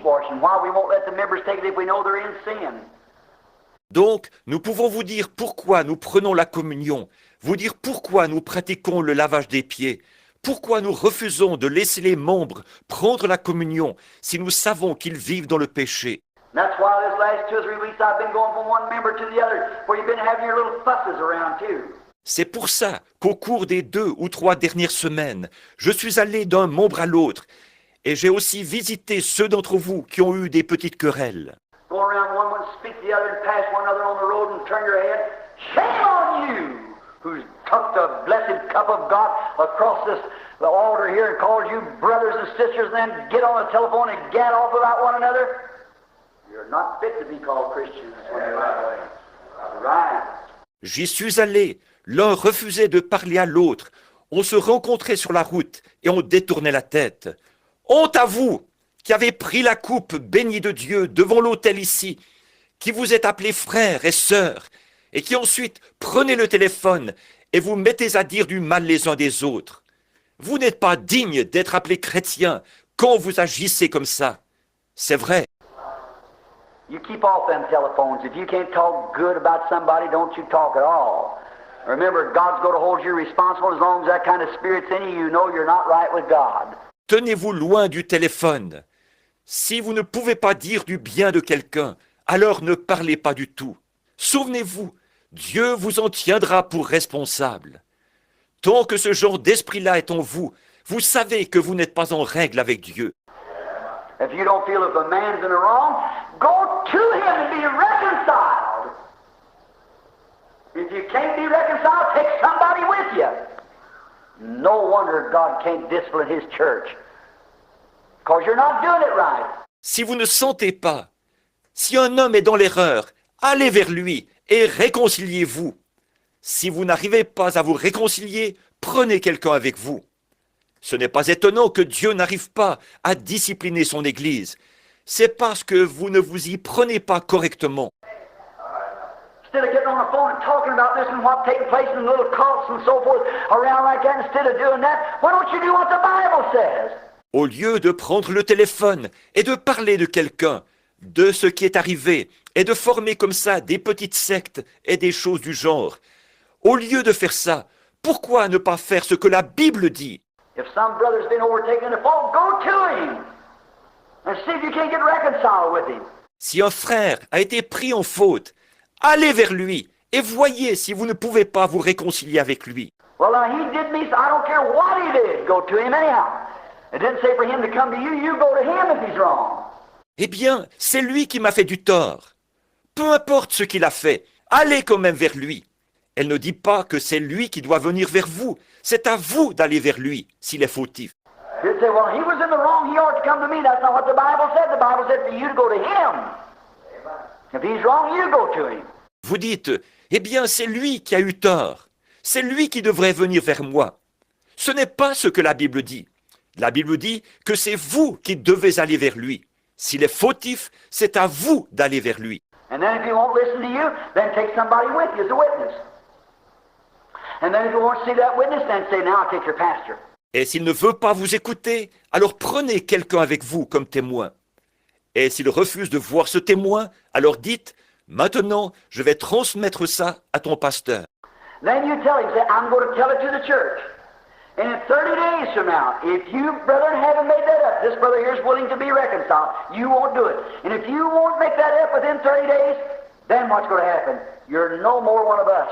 washing, why we won't let the members take it if we know they're in sin. Donc, nous pouvons vous dire pourquoi nous prenons la communion, vous dire pourquoi nous pratiquons le lavage des pieds, pourquoi nous refusons de laisser les membres prendre la communion si nous savons qu'ils vivent dans le péché. That's why this last 2 or 3 weeks I've been going from one member to the other, where you've been having your little fusses around too. C'est pour ça qu'au cours des 2 ou 3 dernières semaines, je suis allé d'un membre à l'autre et j'ai aussi visité ceux d'entre vous qui ont eu des petites querelles. Go around one speak to the other and pass one another on the road and turn your head. Shame on you, who's took the blessed cup of God across the altar here and called you brothers and sisters, and then get on the telephone and gad off about one another. You're not fit to be called Christians when you're that way. Right. J'y suis allé. L'un refusait de parler à l'autre. On se rencontrait sur la route et on détournait la tête. Honte à vous qui avez pris la coupe bénie de Dieu devant l'autel ici, qui vous êtes appelés frères et sœurs, et qui ensuite prenez le téléphone et vous mettez à dire du mal les uns des autres. Vous n'êtes pas dignes d'être appelés chrétiens quand vous agissez comme ça. C'est vrai. You keep off them telephones. If you can't talk good about somebody, don't you talk at all. Remember, God's going to hold you responsible as long as that kind of spirit's in you. You know you're not right with God. Tenez-vous loin du téléphone. Si vous ne pouvez pas dire du bien de quelqu'un, alors ne parlez pas du tout. Souvenez-vous, Dieu vous en tiendra pour responsable. Tant que ce genre d'esprit-là est en vous, vous savez que vous n'êtes pas en règle avec Dieu. If you don't feel if a man's in the wrong, go to him and be reconciled. If you can't be reconciled, take somebody with you. No wonder God can't discipline his church, because you're not doing it right. Si vous ne sentez pas, si un homme est dans l'erreur, allez vers lui et réconciliez-vous. Si vous n'arrivez pas à vous réconcilier, prenez quelqu'un avec vous. Ce n'est pas étonnant que Dieu n'arrive pas à discipliner son Église. C'est parce que vous ne vous y prenez pas correctement. Instead of getting on the phone and talking about this and what's taking place in little cults and so forth around like that, instead of doing that, why don't you do what the Bible says? Au lieu de prendre le téléphone et de parler de quelqu'un, de ce qui est arrivé, et de former comme ça des petites sectes et des choses du genre, au lieu de faire ça, pourquoi ne pas faire ce que la Bible dit? If some brother's been overtaken in the fault, go to him and see if you can't get reconciled with him. Si un frère a été pris en faute, allez vers lui et voyez si vous ne pouvez pas vous réconcilier avec lui. Well, now he did me, so I don't care what he did. Go to him anyhow. It didn't say for him to come to you. You go to him if he's wrong. Eh bien, c'est lui qui m'a fait du tort. Peu importe ce qu'il a fait, allez quand même vers lui. Elle ne dit pas que c'est lui qui doit venir vers vous. C'est à vous d'aller vers lui s'il est fautif. He'd say, well, he was in the wrong. He ought to come to me. That's not what the Bible said. The Bible said for you to go to him. If he's wrong, you go to him. Vous dites, eh bien, c'est lui qui a eu tort. C'est lui qui devrait venir vers moi. Ce n'est pas ce que la Bible dit. La Bible dit que c'est vous qui devez aller vers lui. S'il est fautif, c'est à vous d'aller vers lui. And then if he won't listen to you, then take somebody with you as a witness. And then if you won't see that witness, then say, now I'll take your pastor. Et s'il ne veut pas vous écouter, alors prenez quelqu'un avec vous comme témoin. Et s'il refuse de voir ce témoin, alors dites, maintenant, je vais transmettre ça à ton pasteur. Then you tell him, say, I'm going to tell it to the church. And in 30 days from now, if you, brethren, haven't made that up, this brother here is willing to be reconciled, you won't do it. And if you won't make that up within 30 days, then what's going to happen? You're no more one of us.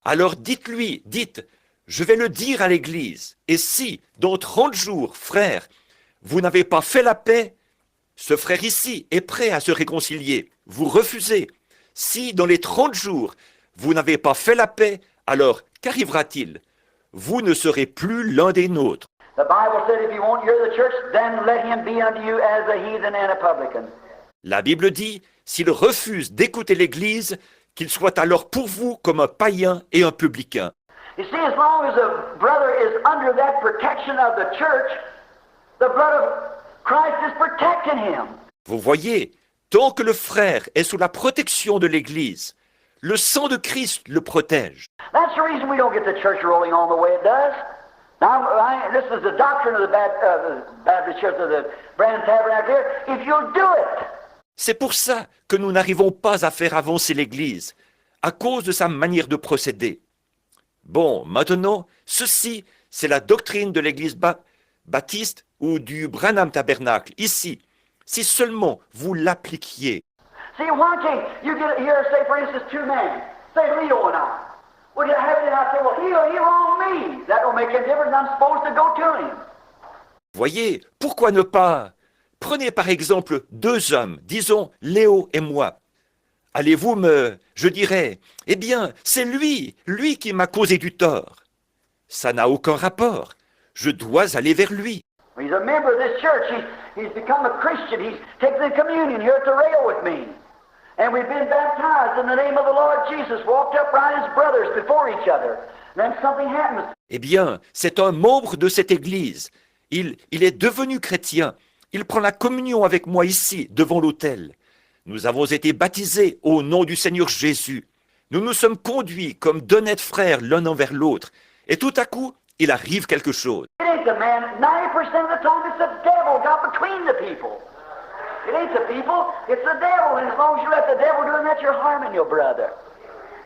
Alors dites-lui, dites, je vais le dire à l'Église. Et si, dans 30 jours, frère, vous n'avez pas fait la paix, ce frère ici est prêt à se réconcilier. Vous refusez. Si, dans les 30 jours, vous n'avez pas fait la paix, alors qu'arrivera-t-il? Vous ne serez plus l'un des nôtres. The Bible said if you won't hear the church, then let him be unto you as a heathen and a publican. La Bible dit, s'il refuse d'écouter l'Église, qu'il soit alors pour vous comme un païen et un publicain. You see, as long as a brother is under that protection of the church, the blood of Christ is protecting him. Vous voyez, tant que le frère est sous la protection de l'Église, le sang de Christ le protège. That's the reason we don't get the church rolling on the way it does. This is the doctrine of the Baptist Church of the Branham Tabernacle here. If you'll do it. C'est pour ça que nous n'arrivons pas à faire avancer l'Église, à cause de sa manière de procéder. Bon, maintenant, ceci, c'est la doctrine de l'Église baptiste ou du Branham Tabernacle, ici. Si seulement vous l'appliquiez. See, why can't you get here, say, for instance, two men, say Leo and I. Would you have it and I say, well, he wronged me. That don't make any difference. I'm supposed to go to him. Voyez, pourquoi ne pas? Prenez par exemple deux hommes, disons Léo et moi. Allez-vous je dirais, eh bien, c'est lui qui m'a causé du tort. Ça n'a aucun rapport. Je dois aller vers lui. He's a member of this church. He's become a Christian. He's taken the communion here at the rail with me. And we've been baptized in the name of the Lord Jesus, walked upright as brothers before each other. Then something happens. Eh bien, c'est un membre de cette Église. Il est devenu chrétien. Il prend la communion avec moi ici, devant l'autel. Nous avons été baptisés au nom du Seigneur Jésus. Nous nous sommes conduits comme d'honnêtes frères l'un envers l'autre. Et tout à coup, il arrive quelque chose. It ain't the man. 90% of the time, it's the devil got between the people. It ain't the people, it's the devil. And as long as you let the devil do that, you're harming your brother.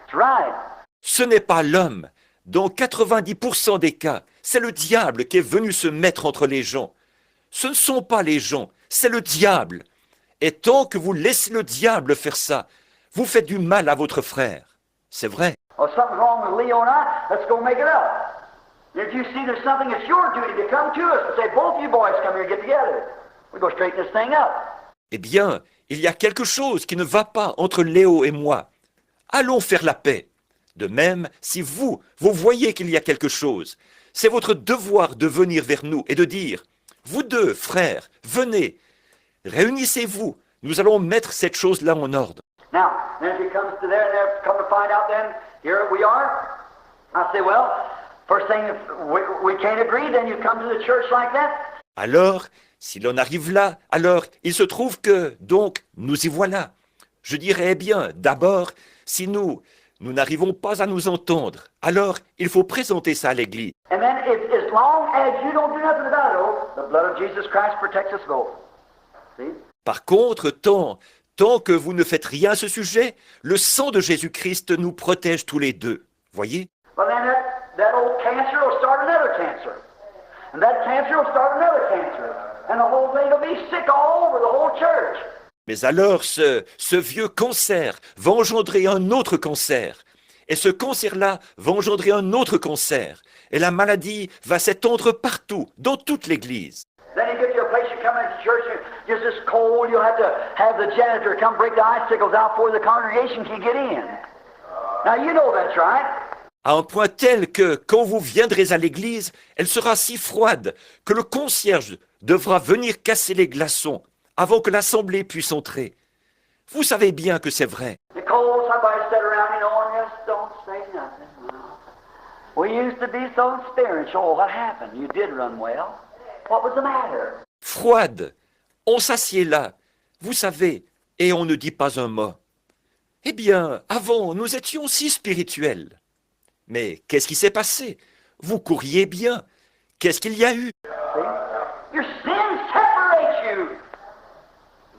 That's right. Ce n'est pas l'homme. Dans 90% des cas, c'est le diable qui est venu se mettre entre les gens. Ce ne sont pas les gens, c'est le diable. Et tant que vous laissez le diable faire ça, vous faites du mal à votre frère. C'est vrai. Well, something's wrong with Leo and I. Let's go make it up. If you see there's something, it's your duty to come to us and say, both you boys come here and get together. We go straighten this thing up. Eh bien, il y a quelque chose qui ne va pas entre Léo et moi. Allons faire la paix. De même, si vous voyez qu'il y a quelque chose, c'est votre devoir de venir vers nous et de dire, vous deux, frères, venez, réunissez-vous, nous allons mettre cette chose-là en ordre. Now, then if he comes to there and they come to find out then, here we are. I say, well, first thing, if we can't agree, then you come to the church like that. Alors, si l'on arrive là, alors il se trouve que, donc, nous y voilà. Je dirais, eh bien, d'abord, si nous n'arrivons pas à nous entendre, alors il faut présenter ça à l'Église. And then, as long as you don't do nothing about it, the blood of Jesus Christ protects us both. See? Par contre, tant que vous ne faites rien à ce sujet, le sang de Jésus-Christ nous protège tous les deux. Voyez? But then that old cancer will start another cancer. And that cancer will start another cancer. And the whole thing will be sick all over the whole church. Mais alors ce vieux cancer va engendrer un autre cancer. Et ce cancer-là va engendrer un autre cancer. Et la maladie va s'étendre partout, dans toute l'Église. Then you get to a place, you come into church, just this cold, you'll have to have the janitor come break the icicles out before the congregation can get in. Now you know that's right. À un point tel que, quand vous viendrez à l'église, elle sera si froide que le concierge devra venir casser les glaçons avant que l'assemblée puisse entrer. Vous savez bien que c'est vrai. The cold, somebody sat around, and just don't say nothing. We used to be so spiritual. What happened? You did run well. What was the matter? Froide. On s'assied là, vous savez, et on ne dit pas un mot. Eh bien, avant, nous étions si spirituels. Mais qu'est-ce qui s'est passé? Vous couriez bien. Qu'est-ce qu'il y a eu? See? Your sin separates you.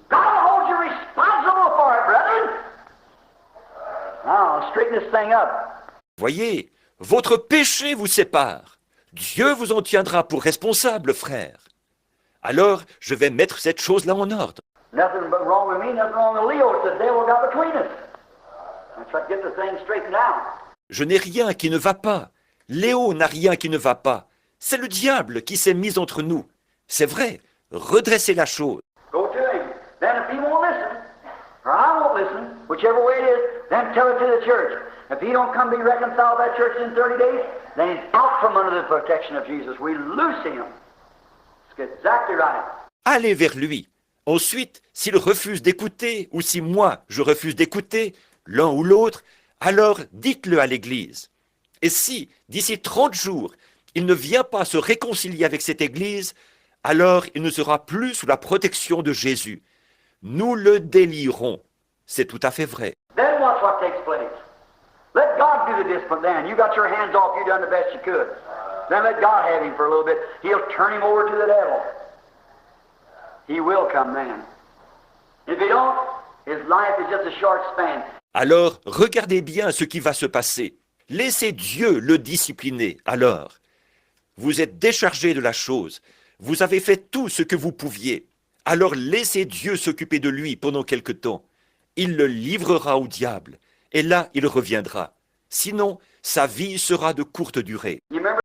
God holds you responsible for it, brethren. Now, straighten this thing up. Voyez, votre péché vous sépare. Dieu vous en tiendra pour responsable, frère. Alors, je vais mettre cette chose-là en ordre. Nothing but wrong with me, nothing wrong with Leo. It's the devil got between us. Let's try to get the thing straightened out. Je n'ai rien qui ne va pas. Léo n'a rien qui ne va pas. C'est le diable qui s'est mis entre nous. C'est vrai, redressez la chose. Go to him. Then if he won't listen, or I won't listen, whichever way it is, then tell it to the church. If he don't come be reconciled to that church in 30 days, then he's out from under the protection of Jesus. We loose him. It's exactly right. Allez vers lui. Ensuite, s'il refuse d'écouter, ou si moi je refuse d'écouter, l'un ou l'autre, alors dites-le à l'Église. Et si, d'ici 30 jours, il ne vient pas se réconcilier avec cette Église, alors il ne sera plus sous la protection de Jésus. Nous le délierons. C'est tout à fait vrai. Then watch what takes place. Let God do the discipline then. You got your hands off, you done the best you could. Then let God have him for a little bit. He'll turn him over to the devil. He will come then. If he don't, his life is just a short span. Alors, regardez bien ce qui va se passer. Laissez Dieu le discipliner. Alors, vous êtes déchargé de la chose. Vous avez fait tout ce que vous pouviez. Alors laissez Dieu s'occuper de lui pendant quelque temps. Il le livrera au diable. Et là, il reviendra. Sinon, sa vie sera de courte durée. You remember